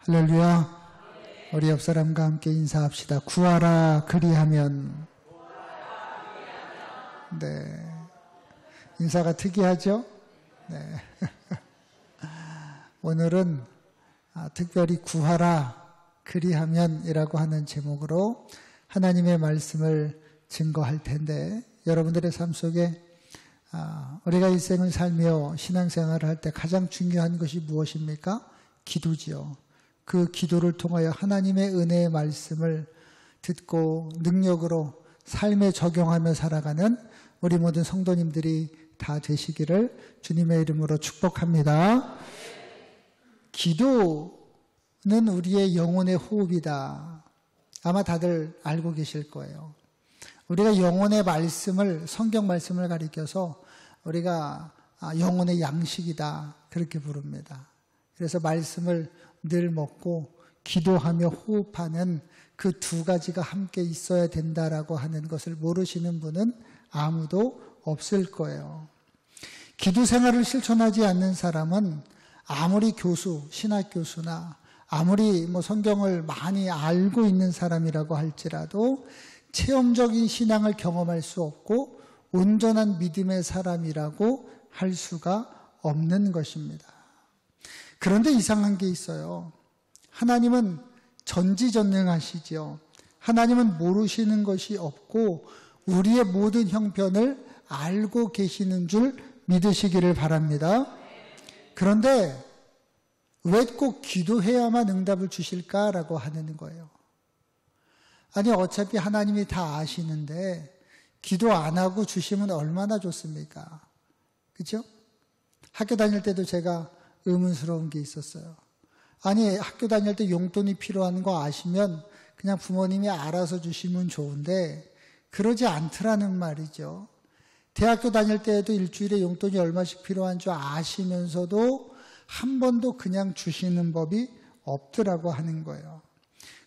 할렐루야. 우리 옆 사람과 함께 인사합시다. 구하라 그리하면. 네. 인사가 특이하죠? 네. 오늘은 특별히 구하라 그리하면이라고 하는 제목으로 하나님의 말씀을 증거할 텐데, 여러분들의 삶 속에 우리가 일생을 살며 신앙생활을 할 때 가장 중요한 것이 무엇입니까? 기도지요. 그 기도를 통하여 하나님의 은혜의 말씀을 듣고 능력으로 삶에 적용하며 살아가는 우리 모든 성도님들이 다 되시기를 주님의 이름으로 축복합니다. 기도는 우리의 영혼의 호흡이다. 아마 다들 알고 계실 거예요. 우리가 영혼의 말씀을, 성경 말씀을 가리켜서 우리가 영혼의 양식이다 그렇게 부릅니다. 그래서 말씀을 늘 먹고 기도하며 호흡하는 그 두 가지가 함께 있어야 된다라고 하는 것을 모르시는 분은 아무도 없을 거예요. 기도 생활을 실천하지 않는 사람은 아무리 교수, 신학 교수나 아무리 성경을 많이 알고 있는 사람이라고 할지라도 체험적인 신앙을 경험할 수 없고 온전한 믿음의 사람이라고 할 수가 없는 것입니다. 그런데 이상한 게 있어요. 하나님은 전지전능하시죠. 하나님은 모르시는 것이 없고 우리의 모든 형편을 알고 계시는 줄 믿으시기를 바랍니다. 그런데 왜 꼭 기도해야만 응답을 주실까라고 하는 거예요. 아니, 어차피 하나님이 다 아시는데 기도 안 하고 주시면 얼마나 좋습니까? 그렇죠? 학교 다닐 때도 제가 의문스러운 게 있었어요. 아니, 학교 다닐 때 용돈이 필요한 거 아시면 그냥 부모님이 알아서 주시면 좋은데 그러지 않더라는 말이죠. 대학교 다닐 때에도 일주일에 용돈이 얼마씩 필요한 줄 아시면서도 한 번도 그냥 주시는 법이 없더라고 하는 거예요.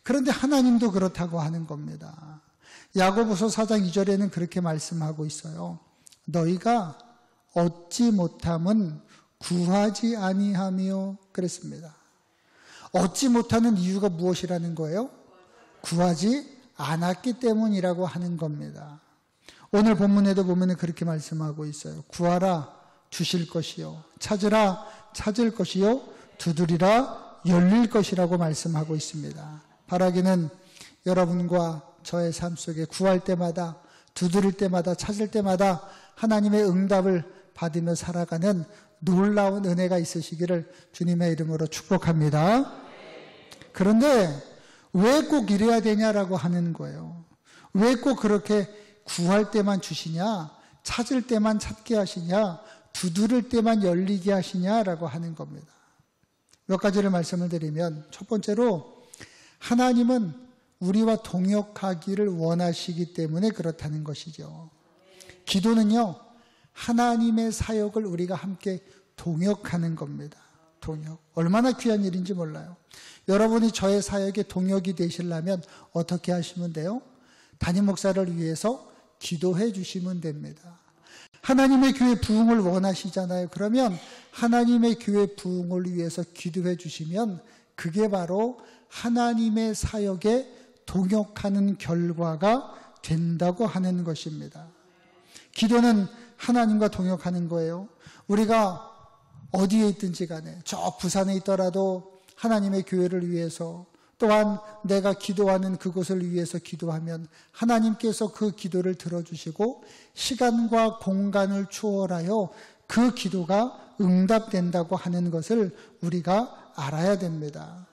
그런데 하나님도 그렇다고 하는 겁니다. 야고보서 4장 2절에는 그렇게 말씀하고 있어요. 너희가 얻지 못함은 구하지 아니하며 그랬습니다. 얻지 못하는 이유가 무엇이라는 거예요? 구하지 않았기 때문이라고 하는 겁니다. 오늘 본문에도 보면 그렇게 말씀하고 있어요. 구하라 주실 것이요, 찾으라 찾을 것이요, 두드리라 열릴 것이라고 말씀하고 있습니다. 바라기는 여러분과 저의 삶 속에 구할 때마다, 두드릴 때마다, 찾을 때마다 하나님의 응답을 받으며 살아가는 놀라운 은혜가 있으시기를 주님의 이름으로 축복합니다. 그런데 왜 꼭 이래야 되냐라고 하는 거예요. 왜 꼭 그렇게 구할 때만 주시냐, 찾을 때만 찾게 하시냐, 두드릴 때만 열리게 하시냐라고 하는 겁니다. 몇 가지를 말씀을 드리면, 첫 번째로 하나님은 우리와 동역하기를 원하시기 때문에 그렇다는 것이죠. 기도는요, 하나님의 사역을 우리가 함께 동역하는 겁니다. 동역. 얼마나 귀한 일인지 몰라요. 여러분이 저의 사역에 동역이 되시려면 어떻게 하시면 돼요? 담임 목사를 위해서 기도해 주시면 됩니다. 하나님의 교회 부흥을 원하시잖아요. 그러면 하나님의 교회 부흥을 위해서 기도해 주시면 그게 바로 하나님의 사역에 동역하는 결과가 된다고 하는 것입니다. 기도는 하나님과 동역하는 거예요. 우리가 어디에 있든지 간에, 저 부산에 있더라도 하나님의 교회를 위해서, 또한 내가 기도하는 그곳을 위해서 기도하면 하나님께서 그 기도를 들어주시고 시간과 공간을 초월하여 그 기도가 응답된다고 하는 것을 우리가 알아야 됩니다.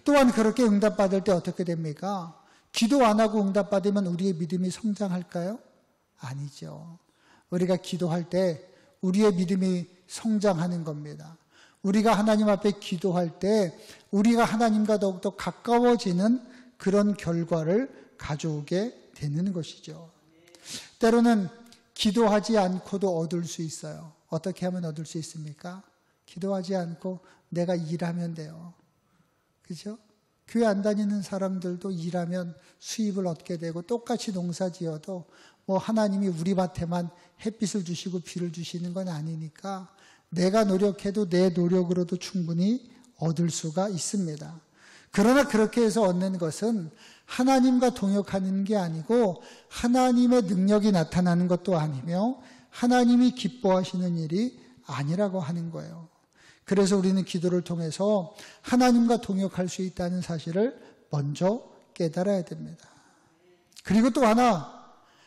또한 그렇게 응답받을 때 어떻게 됩니까? 기도 안 하고 응답받으면 우리의 믿음이 성장할까요? 아니죠. 우리가 기도할 때 우리의 믿음이 성장하는 겁니다. 우리가 하나님 앞에 기도할 때 우리가 하나님과 더욱더 가까워지는 그런 결과를 가져오게 되는 것이죠. 때로는 기도하지 않고도 얻을 수 있어요. 어떻게 하면 얻을 수 있습니까? 기도하지 않고 내가 일하면 돼요. 그렇죠? 교회 안 다니는 사람들도 일하면 수입을 얻게 되고, 똑같이 농사 지어도 하나님이 우리 밭에만 햇빛을 주시고 비를 주시는 건 아니니까 내가 노력해도 내 노력으로도 충분히 얻을 수가 있습니다. 그러나 그렇게 해서 얻는 것은 하나님과 동역하는 게 아니고 하나님의 능력이 나타나는 것도 아니며 하나님이 기뻐하시는 일이 아니라고 하는 거예요. 그래서 우리는 기도를 통해서 하나님과 동역할 수 있다는 사실을 먼저 깨달아야 됩니다. 그리고 또 하나,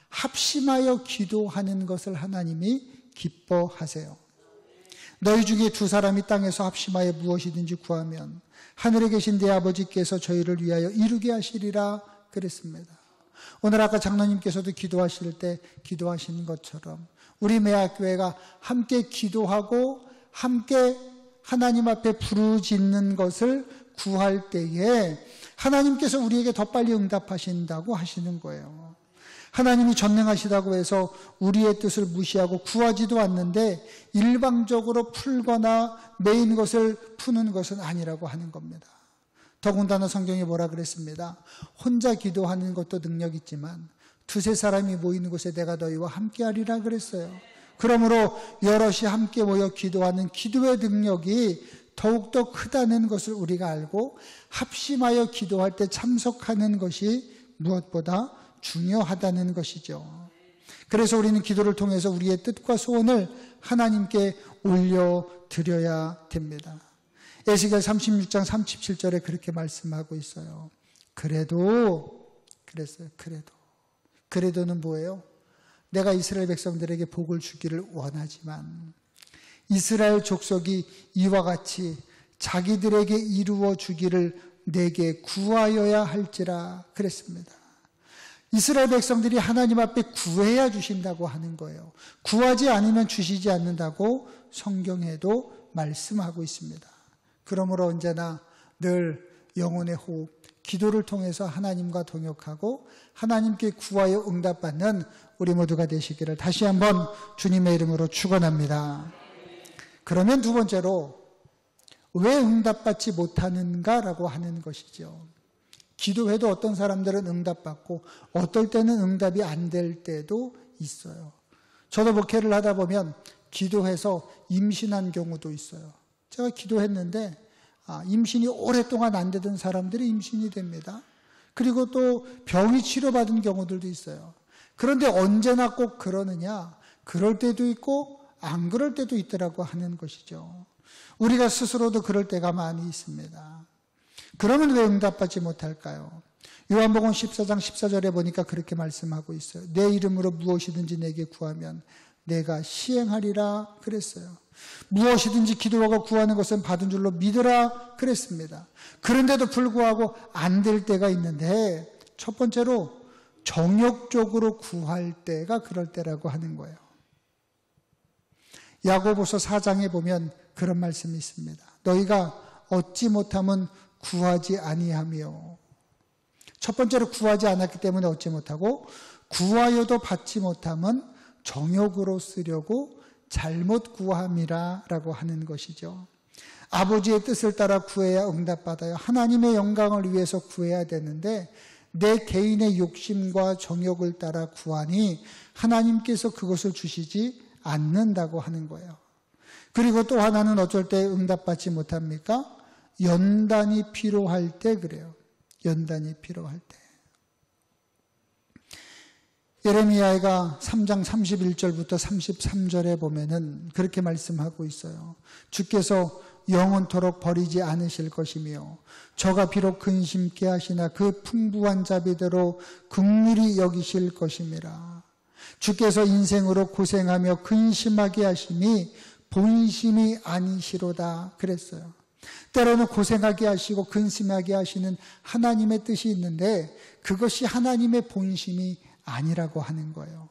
합심하여 기도하는 것을 하나님이 기뻐하세요. 너희 중에 두 사람이 땅에서 합심하여 무엇이든지 구하면 하늘에 계신 내 아버지께서 저희를 위하여 이루게 하시리라 그랬습니다. 오늘 아까 장로님께서도 기도하실 때 기도하시는 것처럼 우리 매학교회가 함께 기도하고 함께 하나님 앞에 부르짖는 것을 구할 때에 하나님께서 우리에게 더 빨리 응답하신다고 하시는 거예요. 하나님이 전능하시다고 해서 우리의 뜻을 무시하고 구하지도 않는데 일방적으로 풀거나 메인 것을 푸는 것은 아니라고 하는 겁니다. 더군다나 성경에 뭐라 그랬습니다. 혼자 기도하는 것도 능력 있지만 두세 사람이 모이는 곳에 내가 너희와 함께하리라 그랬어요. 그러므로 여럿이 함께 모여 기도하는 기도의 능력이 더욱더 크다는 것을 우리가 알고 합심하여 기도할 때 참석하는 것이 무엇보다 중요하다는 것이죠. 그래서 우리는 기도를 통해서 우리의 뜻과 소원을 하나님께 올려드려야 됩니다. 에스겔 36장 37절에 그렇게 말씀하고 있어요. 그래도 그랬어요. 그래도는 뭐예요? 내가 이스라엘 백성들에게 복을 주기를 원하지만 이스라엘 족속이 이와 같이 자기들에게 이루어 주기를 내게 구하여야 할지라 그랬습니다. 이스라엘 백성들이 하나님 앞에 구해야 주신다고 하는 거예요. 구하지 않으면 주시지 않는다고 성경에도 말씀하고 있습니다. 그러므로 언제나 늘 영혼의 호흡, 기도를 통해서 하나님과 동역하고 하나님께 구하여 응답받는 우리 모두가 되시기를 다시 한번 주님의 이름으로 축원합니다. 그러면 두 번째로 왜 응답받지 못하는가라고 하는 것이죠. 기도해도 어떤 사람들은 응답받고 어떨 때는 응답이 안 될 때도 있어요. 저도 목회를 하다 보면 기도해서 임신한 경우도 있어요. 제가 기도했는데 임신이 오랫동안 안 되던 사람들이 임신이 됩니다. 그리고 또 병이 치료받은 경우들도 있어요. 그런데 언제나 꼭 그러느냐? 그럴 때도 있고 안 그럴 때도 있더라고 하는 것이죠. 우리가 스스로도 그럴 때가 많이 있습니다. 그러면 왜 응답받지 못할까요? 요한복음 14장 14절에 보니까 그렇게 말씀하고 있어요. 내 이름으로 무엇이든지 내게 구하면 내가 시행하리라 그랬어요. 무엇이든지 기도하고 구하는 것은 받은 줄로 믿으라 그랬습니다. 그런데도 불구하고 안 될 때가 있는데 첫 번째로 정욕적으로 구할 때가 그럴 때라고 하는 거예요. 야고보서 4장에 보면 그런 말씀이 있습니다. 너희가 얻지 못하면 구하지 아니하며, 첫 번째로 구하지 않았기 때문에 얻지 못하고 구하여도 받지 못하면 정욕으로 쓰려고 잘못 구함이라 라고 하는 것이죠. 아버지의 뜻을 따라 구해야 응답받아요. 하나님의 영광을 위해서 구해야 되는데 내 개인의 욕심과 정욕을 따라 구하니 하나님께서 그것을 주시지 않는다고 하는 거예요. 그리고 또 하나는 어쩔 때 응답받지 못합니까? 연단이 필요할 때 그래요. 연단이 필요할 때. 예레미야가 3장 31절부터 33절에 보면은 그렇게 말씀하고 있어요. 주께서 영원토록 버리지 않으실 것이며 저가 비록 근심케 하시나 그 풍부한 자비대로 긍휼히 여기실 것임이라. 주께서 인생으로 고생하며 근심하게 하심이 본심이 아니시로다 그랬어요. 때로는 고생하게 하시고 근심하게 하시는 하나님의 뜻이 있는데 그것이 하나님의 본심이 아니라고 하는 거예요.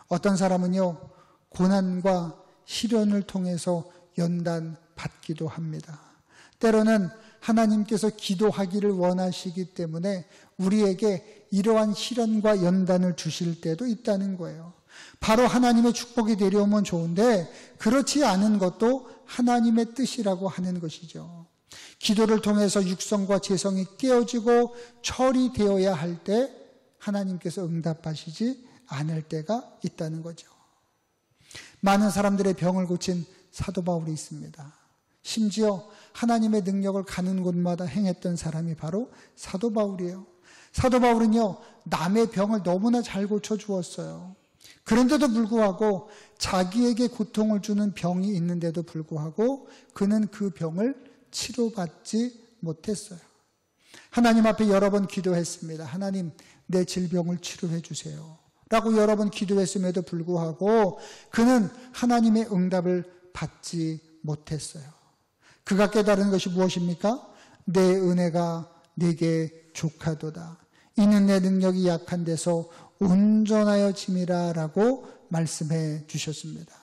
어떤 사람은요, 고난과 시련을 통해서 연단 받기도 합니다. 때로는 하나님께서 기도하기를 원하시기 때문에 우리에게 이러한 시련과 연단을 주실 때도 있다는 거예요. 바로 하나님의 축복이 내려오면 좋은데 그렇지 않은 것도 하나님의 뜻이라고 하는 것이죠. 기도를 통해서 육성과 재성이 깨어지고 처리되어야 할 때 하나님께서 응답하시지 않을 때가 있다는 거죠. 많은 사람들의 병을 고친 사도 바울이 있습니다. 심지어 하나님의 능력을 가는 곳마다 행했던 사람이 바로 사도 바울이에요. 사도 바울은요, 남의 병을 너무나 잘 고쳐주었어요. 그런데도 불구하고 자기에게 고통을 주는 병이 있는데도 불구하고 그는 그 병을 치료받지 못했어요. 하나님 앞에 여러 번 기도했습니다. 하나님, 내 질병을 치료해 주세요 라고 여러 번 기도했음에도 불구하고 그는 하나님의 응답을 받지 못했어요. 그가 깨달은 것이 무엇입니까? 내 은혜가 내게 족하도다. 이는 내 능력이 약한 데서 온전하여 짐이라 라고 말씀해 주셨습니다.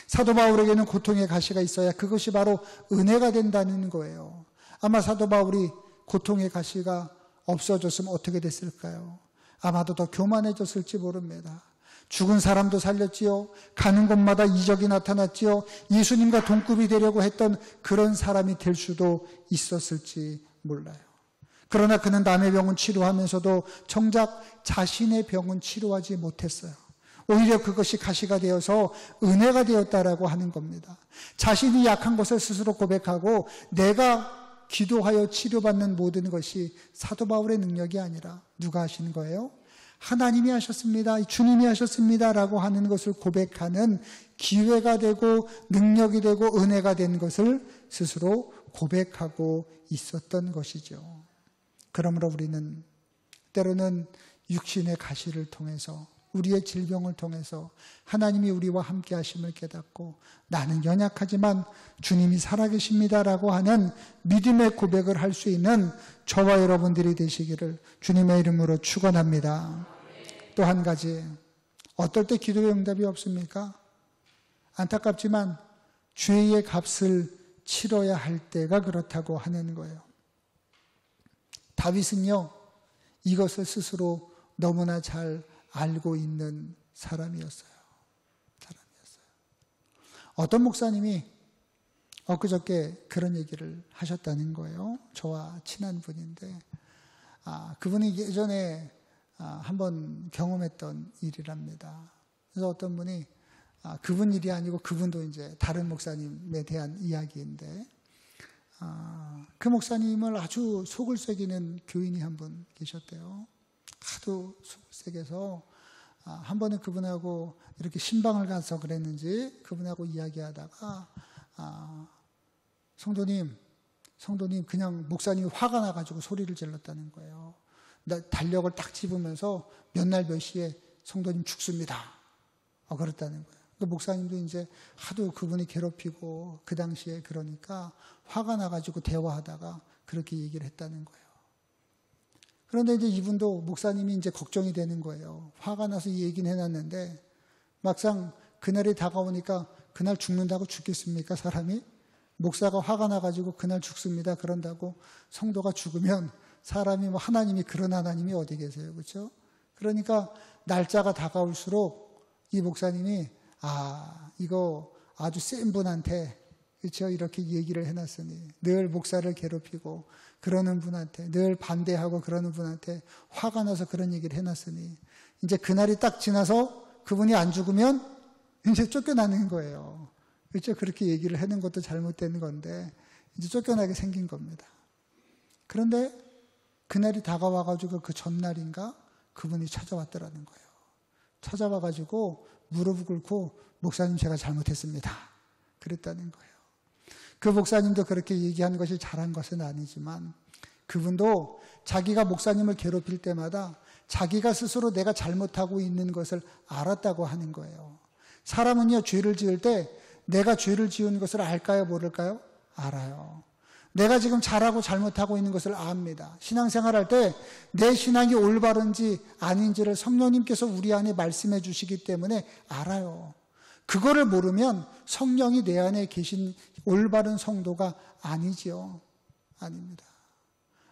사도 바울에게는 고통의 가시가 있어야 그것이 바로 은혜가 된다는 거예요. 아마 사도 바울이 고통의 가시가 없어졌으면 어떻게 됐을까요? 아마도 더 교만해졌을지 모릅니다. 죽은 사람도 살렸지요. 가는 곳마다 이적이 나타났지요. 예수님과 동급이 되려고 했던 그런 사람이 될 수도 있었을지 몰라요. 그러나 그는 남의 병은 치료하면서도 정작 자신의 병은 치료하지 못했어요. 오히려 그것이 가시가 되어서 은혜가 되었다라고 하는 겁니다. 자신이 약한 것을 스스로 고백하고 내가 기도하여 치료받는 모든 것이 사도 바울의 능력이 아니라 누가 하시는 거예요? 하나님이 하셨습니다. 주님이 하셨습니다. 라고 하는 것을 고백하는 기회가 되고 능력이 되고 은혜가 된 것을 스스로 고백하고 있었던 것이죠. 그러므로 우리는 때로는 육신의 가시를 통해서 우리의 질병을 통해서 하나님이 우리와 함께 하심을 깨닫고 나는 연약하지만 주님이 살아계십니다라고 하는 믿음의 고백을 할 수 있는 저와 여러분들이 되시기를 주님의 이름으로 축원합니다. 또 한 가지, 어떨 때 기도의 응답이 없습니까? 안타깝지만 죄의 값을 치러야 할 때가 그렇다고 하는 거예요. 다윗은요, 이것을 스스로 너무나 잘 알고 있는 사람이었어요. 어떤 목사님이 엊그저께 그런 얘기를 하셨다는 거예요. 저와 친한 분인데, 그분이 예전에 한번 경험했던 일이랍니다. 그래서 어떤 분이, 그분 일이 아니고 그분도 이제 다른 목사님에 대한 이야기인데, 그 목사님을 아주 속을 새기는 교인이 한 분 계셨대요. 하도 속을 새겨서 한 번은 그분하고 이렇게 신방을 가서 그랬는지 그분하고 이야기하다가 성도님 그냥 목사님이 화가 나가지고 소리를 질렀다는 거예요. 달력을 딱 집으면서 몇 날 몇 시에 성도님 죽습니다. 그랬다는 거예요. 그 목사님도 이제 하도 그분이 괴롭히고 그 당시에 그러니까 화가 나가지고 대화하다가 그렇게 얘기를 했다는 거예요. 그런데 이제 이분도 목사님이 이제 걱정이 되는 거예요. 화가 나서 이 얘기는 해놨는데 막상 그날이 다가오니까 그날 죽는다고 죽겠습니까, 사람이? 목사가 화가 나가지고 그날 죽습니다 그런다고 성도가 죽으면 사람이 뭐 하나님이 그런 하나님이 어디 계세요, 그렇죠? 그러니까 날짜가 다가올수록 이 목사님이 이거 아주 센 분한테 그렇죠? 이렇게 얘기를 해놨으니 늘 목사를 괴롭히고 그러는 분한테 늘 반대하고 그러는 분한테 화가 나서 그런 얘기를 해놨으니 이제 그날이 딱 지나서 그분이 안 죽으면 이제 쫓겨나는 거예요. 그렇죠? 그렇게 얘기를 하는 것도 잘못된 건데 이제 쫓겨나게 생긴 겁니다. 그런데 그날이 다가와가지고 그 전날인가 그분이 찾아왔더라는 거예요. 찾아와가지고 무릎을 꿇고 목사님 제가 잘못했습니다. 그랬다는 거예요. 그 목사님도 그렇게 얘기한 것이 잘한 것은 아니지만 그분도 자기가 목사님을 괴롭힐 때마다 자기가 스스로 내가 잘못하고 있는 것을 알았다고 하는 거예요. 사람은요, 죄를 지을 때 내가 죄를 지은 것을 알까요, 모를까요? 알아요. 내가 지금 잘하고 잘못하고 있는 것을 압니다. 신앙생활 할 때 내 신앙이 올바른지 아닌지를 성령님께서 우리 안에 말씀해 주시기 때문에 알아요. 그거를 모르면 성령이 내 안에 계신 올바른 성도가 아니지요. 아닙니다.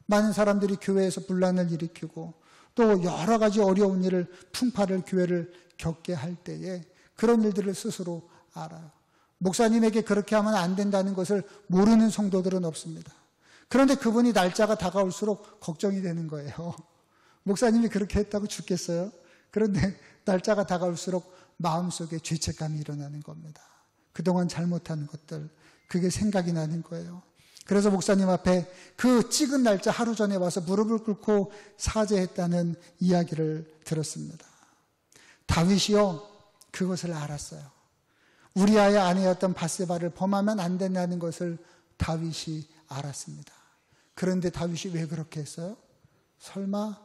많은 사람들이 교회에서 분란을 일으키고 또 여러 가지 어려운 일을 풍파를 교회를 겪게 할 때에 그런 일들을 스스로 알아요. 목사님에게 그렇게 하면 안 된다는 것을 모르는 성도들은 없습니다. 그런데 그분이 날짜가 다가올수록 걱정이 되는 거예요. 목사님이 그렇게 했다고 죽겠어요? 그런데 날짜가 다가올수록 마음속에 죄책감이 일어나는 겁니다. 그동안 잘못한 것들, 그게 생각이 나는 거예요. 그래서 목사님 앞에 그 찍은 날짜 하루 전에 와서 무릎을 꿇고 사죄했다는 이야기를 들었습니다. 다윗이요, 그것을 알았어요. 우리아의 아내였던 밧세바를 범하면 안 된다는 것을 다윗이 알았습니다. 그런데 다윗이 왜 그렇게 했어요? 설마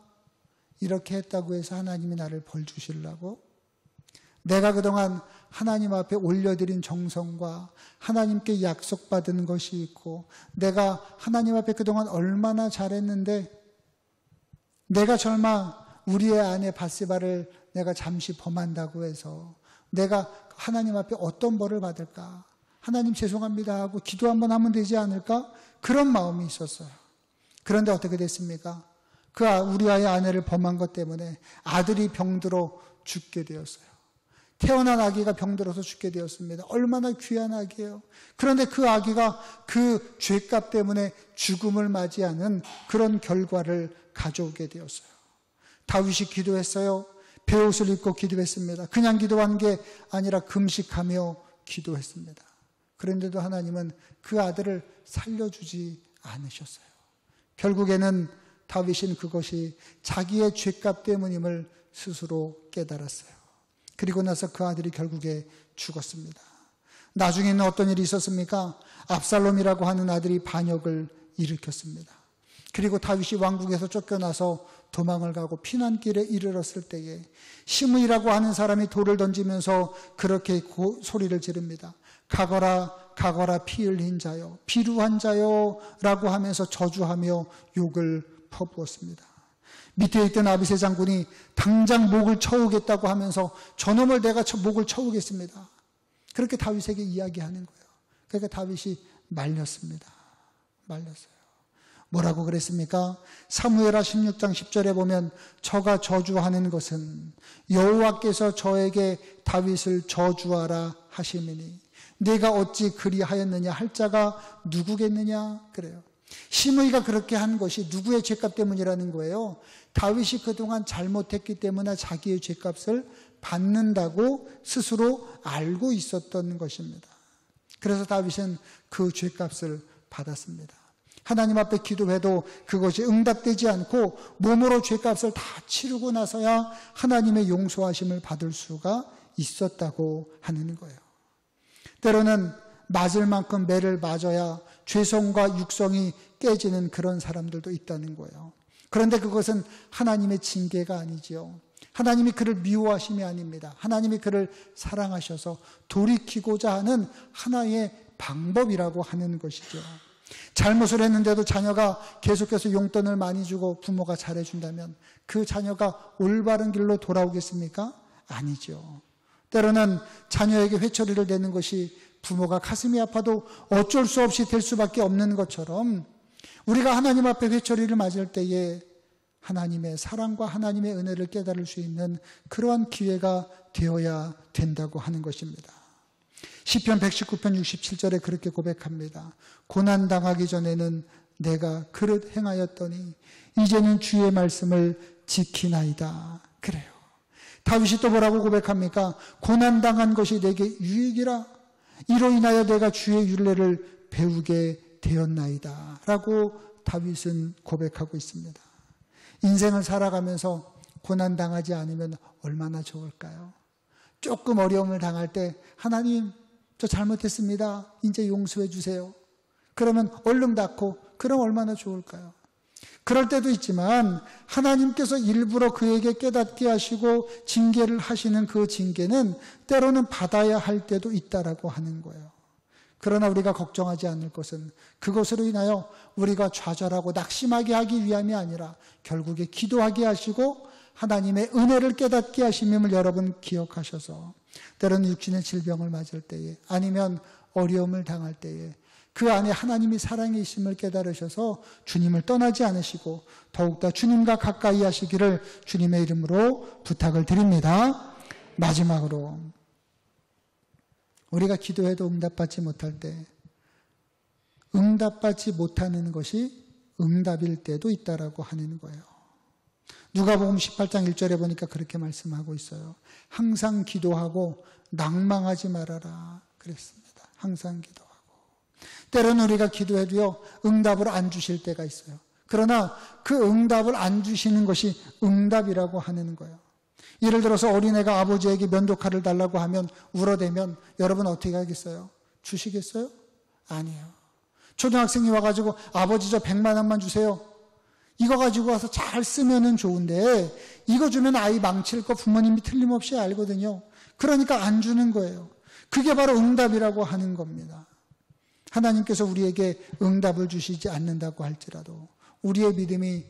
이렇게 했다고 해서 하나님이 나를 벌 주시려고? 내가 그동안 하나님 앞에 올려드린 정성과 하나님께 약속받은 것이 있고 내가 하나님 앞에 그동안 얼마나 잘했는데 내가 설마 우리의 아내 밧세바를 내가 잠시 범한다고 해서 내가 하나님 앞에 어떤 벌을 받을까? 하나님 죄송합니다 하고 기도 한번 하면 되지 않을까? 그런 마음이 있었어요. 그런데 어떻게 됐습니까? 그 우리아의 아내를 범한 것 때문에 아들이 병들어 죽게 되었어요. 태어난 아기가 병들어서 죽게 되었습니다. 얼마나 귀한 아기예요. 그런데 그 아기가 그 죄값 때문에 죽음을 맞이하는 그런 결과를 가져오게 되었어요. 다윗이 기도했어요. 베옷을 입고 기도했습니다. 그냥 기도한 게 아니라 금식하며 기도했습니다. 그런데도 하나님은 그 아들을 살려주지 않으셨어요. 결국에는 다윗은 그것이 자기의 죄값 때문임을 스스로 깨달았어요. 그리고 나서 그 아들이 결국에 죽었습니다. 나중에는 어떤 일이 있었습니까? 압살롬이라고 하는 아들이 반역을 일으켰습니다. 그리고 다윗이 왕국에서 쫓겨나서 도망을 가고 피난길에 이르렀을 때에 시므이라고 하는 사람이 돌을 던지면서 그렇게 소리를 지릅니다. 가거라 가거라 피 흘린 자여 비루한 자여 라고 하면서 저주하며 욕을 퍼부었습니다. 밑에 있던 아비새 장군이 당장 목을 쳐오겠다고 하면서 저놈을 내가 목을 쳐오겠습니다. 그렇게 다윗에게 이야기하는 거예요. 그러니까 다윗이 말렸습니다. 말렸어요. 뭐라고 그랬습니까? 사무엘하 16장 10절에 보면 저가 저주하는 것은 여호와께서 저에게 다윗을 저주하라 하시느니 내가 어찌 그리하였느냐 할 자가 누구겠느냐 그래요. 시므이가 그렇게 한 것이 누구의 죄값 때문이라는 거예요. 다윗이 그동안 잘못했기 때문에 자기의 죄값을 받는다고 스스로 알고 있었던 것입니다. 그래서 다윗은 그 죄값을 받았습니다. 하나님 앞에 기도해도 그것이 응답되지 않고 몸으로 죄값을 다 치르고 나서야 하나님의 용서하심을 받을 수가 있었다고 하는 거예요. 때로는 맞을 만큼 매를 맞아야 죄성과 육성이 깨지는 그런 사람들도 있다는 거예요. 그런데 그것은 하나님의 징계가 아니지요. 하나님이 그를 미워하심이 아닙니다. 하나님이 그를 사랑하셔서 돌이키고자 하는 하나의 방법이라고 하는 것이죠. 잘못을 했는데도 자녀가 계속해서 용돈을 많이 주고 부모가 잘해준다면 그 자녀가 올바른 길로 돌아오겠습니까? 아니죠. 때로는 자녀에게 회초리를 대는 것이 부모가 가슴이 아파도 어쩔 수 없이 될 수밖에 없는 것처럼 우리가 하나님 앞에 회초리를 맞을 때에 하나님의 사랑과 하나님의 은혜를 깨달을 수 있는 그러한 기회가 되어야 된다고 하는 것입니다. 시편 119편 67절에 그렇게 고백합니다. 고난당하기 전에는 내가 그릇 행하였더니 이제는 주의 말씀을 지키나이다. 그래요. 다윗이 또 뭐라고 고백합니까? 고난당한 것이 내게 유익이라 이로 인하여 내가 주의 율례를 배우게 되었나이다 라고 다윗은 고백하고 있습니다. 인생을 살아가면서 고난당하지 않으면 얼마나 좋을까요? 조금 어려움을 당할 때 하나님 저 잘못했습니다. 이제 용서해 주세요. 그러면 얼른 닫고 그럼 얼마나 좋을까요? 그럴 때도 있지만 하나님께서 일부러 그에게 깨닫게 하시고 징계를 하시는 그 징계는 때로는 받아야 할 때도 있다라고 하는 거예요. 그러나 우리가 걱정하지 않을 것은 그것으로 인하여 우리가 좌절하고 낙심하게 하기 위함이 아니라 결국에 기도하게 하시고 하나님의 은혜를 깨닫게 하심임을 여러분 기억하셔서 때로는 육신의 질병을 맞을 때에 아니면 어려움을 당할 때에 그 안에 하나님이 살아계 있음을 깨달으셔서 주님을 떠나지 않으시고 더욱더 주님과 가까이 하시기를 주님의 이름으로 부탁을 드립니다. 마지막으로 우리가 기도해도 응답받지 못할 때 응답받지 못하는 것이 응답일 때도 있다라고 하는 거예요. 누가복음 18장 1절에 보니까 그렇게 말씀하고 있어요. 항상 기도하고 낭망하지 말아라 그랬습니다. 항상 기도하고. 때로는 우리가 기도해도요, 응답을 안 주실 때가 있어요. 그러나 그 응답을 안 주시는 것이 응답이라고 하는 거예요. 예를 들어서 어린애가 아버지에게 면도칼을 달라고 하면 울어대면 여러분 어떻게 하겠어요? 주시겠어요? 아니에요. 초등학생이 와가지고 아버지 저 100만 원만 주세요. 이거 가지고 와서 잘 쓰면은 좋은데 이거 주면 아이 망칠 거 부모님이 틀림없이 알거든요. 그러니까 안 주는 거예요. 그게 바로 응답이라고 하는 겁니다. 하나님께서 우리에게 응답을 주시지 않는다고 할지라도 우리의 믿음이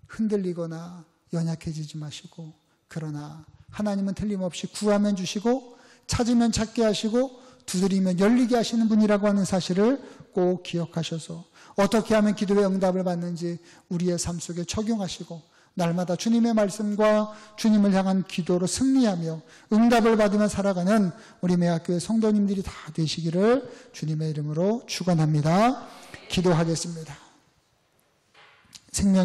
흔들리거나 연약해지지 마시고, 그러나 하나님은 틀림없이 구하면 주시고 찾으면 찾게 하시고 두드리면 열리게 하시는 분이라고 하는 사실을 꼭 기억하셔서 어떻게 하면 기도의 응답을 받는지 우리의 삶 속에 적용하시고 날마다 주님의 말씀과 주님을 향한 기도로 승리하며 응답을 받으며 살아가는 우리 매학교의 성도님들이 다 되시기를 주님의 이름으로 축원합니다. 기도하겠습니다. 생명